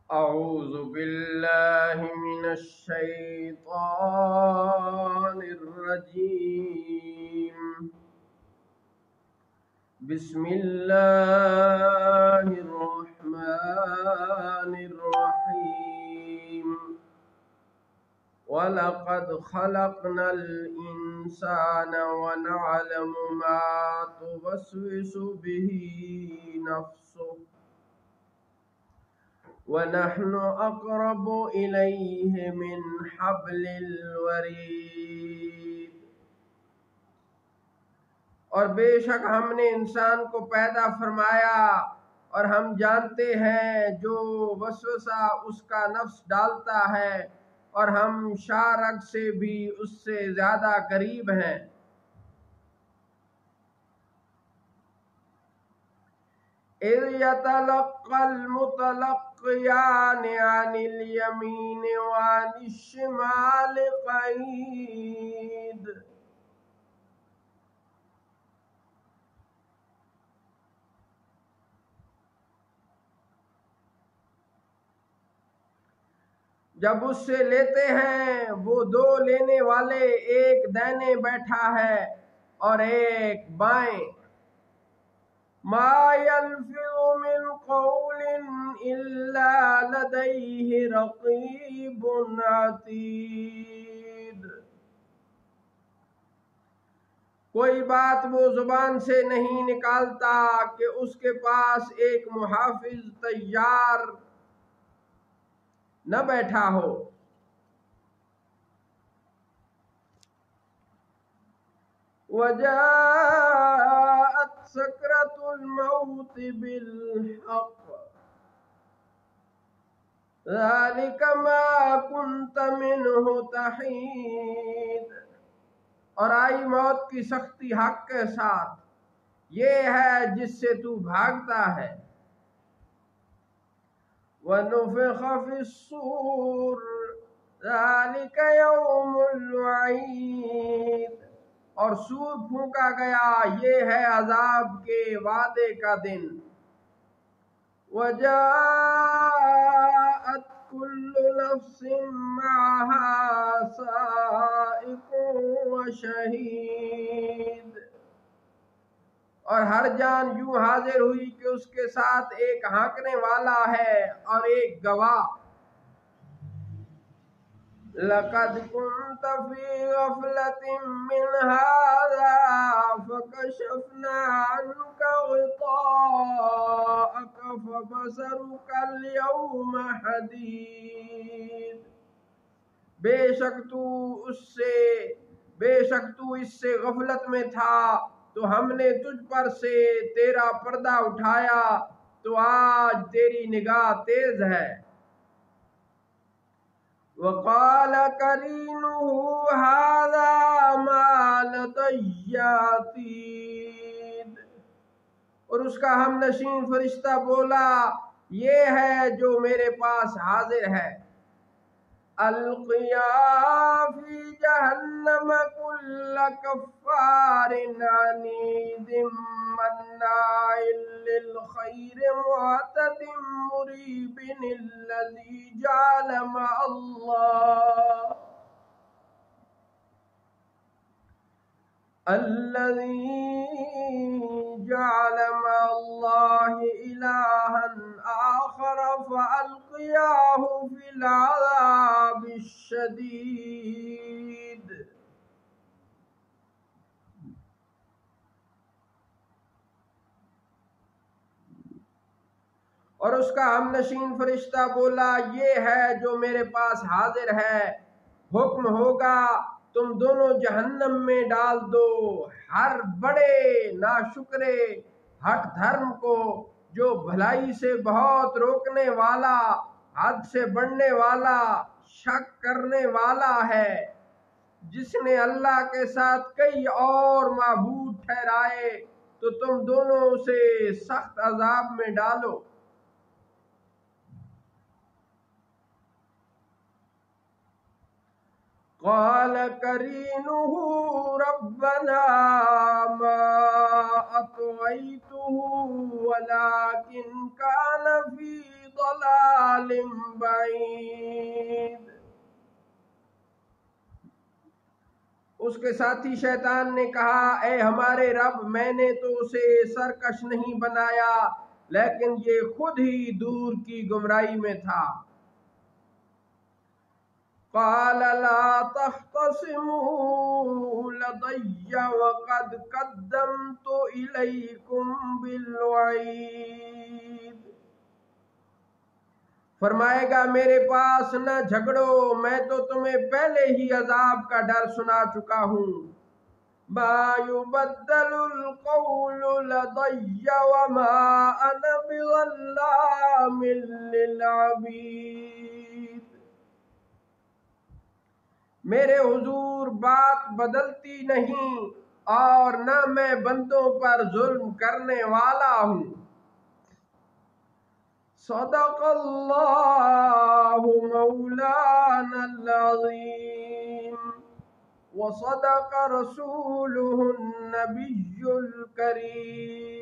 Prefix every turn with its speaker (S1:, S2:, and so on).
S1: أعوذ بالله من الشيطان الرجيم. بسم الله الرحمن الرحيم. وَلَقَدْ خَلَقْنَا الْإِنسَانَ وَنَعْلَمُ مَا تُوَسْوِسُ بِهِ نَفْسُهُ وَنَحْنُ أَقْرَبُ إِلَيْهِ مِنْ حَبْلِ الْوَرِيدِ. اور بے شک ہم نے انسان کو پیدا فرمایا اور ہم جانتے ہیں جو وسوسہ اس کا نفس ڈالتا ہے، اور ہم شارک سے بھی اس سے زیادہ قریب ہیں. اِذْ يَتَلَقَّى الْمُتَلَقِّيَانِ عَنِ الْيَمِينِ وَعَنِ الشِّمَالِ قَعِيدٌ. جب اس سے لیتے ہیں وہ دو لینے والے، ایک دائنے بیٹھا ہے اور ایک بائیں. ما يلفظ من قول إلا لديه رقيب عتيد. کوئی بات وہ زبان سے نہیں نکالتا کہ اس کے پاس ایک محافظ تیار نہ بیٹھا ہو. وَجَاءَتْ سَكْرَةُ الْمَوْتِ بِالْحَقِّ ذَلِكَ مَا كُنْتَ مِنْهُ تَحِيدُ. اور آئی موت کی سختی حق کے ساتھ، یہ ہے جس سے تو بھاگتا ہے. وَنُفِخَ فِي الصُّورِ ذَلِكَ يَوْمُ الْوَعِيدِ. اور سور پھونکا گیا، یہ ہے عذاب کے وعدے کا دن. وَجَاءَتْ كُلُّ نَفْسٍ مَعَهَا سَائِقٌ وَشَهِيدٌ. اور ہر جان یوں حاضر ہوئی کہ اس کے ساتھ ایک ہانکنے والا ہے اور ایک گواہ. لَقَدْ كُنْتَ فِي غَفْلَةٍ مِّنْ هَٰذَا فَكَشَفْنَا عَنكَ غِطَاءَكَ فَبَصَرُكَ الْيَوْمَ حَدِيدٌ. بے شک تو اس سے غفلت میں تھا، تو ہم نے تجھ پر سے تیرا پردہ اٹھایا، تو آج تیری نگاہ تیز ہے. وَقَالَ قَرِينُهُ هَٰذَا مَا لَدَيَّ عَتِيدٌ. اور اس کا ہم نشین فرشتہ بولا، یہ ہے جو میرے پاس حاضر ہے. الْقِيَا فِي جَهَنَّمَ كُلَّ كَفَّارٍ عَنِيدٍ مَّنَّاعٍ لِّلْخَيْرِ مُعْتَدٍ مُّرِيبٍ. الَّذِي جَعَلَ مَعَ اللَّهِ إِلَٰهًا آخَرَ فَأَلْقِيَاهُ فِي الْعَذَابِ الشَّدِيدِ. اور اس کا ہم نشین فرشتہ بولا، یہ ہے جو میرے پاس حاضر ہے. حکم ہوگا تم دونوں جہنم میں ڈال دو ہر بڑے ناشکرے ہٹ دھرم کو، جو بھلائی سے بہت روکنے والا، حد سے بڑھنے والا، شک کرنے والا ہے. جس نے اللہ کے ساتھ کئی اور معبود ٹھہرائے تو تم دونوں اسے سخت عذاب میں ڈالو. قال قرينه ربنا ما أطغيته ولكن كان في ضلال ضلال بعید۔ اس کے ساتھی شیطان نے کہا اے ہمارے رب میں نے تو اسے سرکش نہیں بنایا لیکن یہ خود ہی دور کی گمراہی میں تھا۔ قال لا تختصموا لدي وقد قدمت إليكم بالوعيد۔ فرمائے گا میرے پاس نہ جھگڑو میں تو تمہیں پہلے ہی عذاب کا ڈر سنا چکا ہوں۔ ما يبدل القول لدي وما أنا بظلام للعبيد۔ میرے حضور بات بدلتی نہیں اور نہ میں بندوں پر ظلم کرنے والا ہوں۔ صدق اللہ مولانا العظیم وصدق رسولہ النبی الکریم۔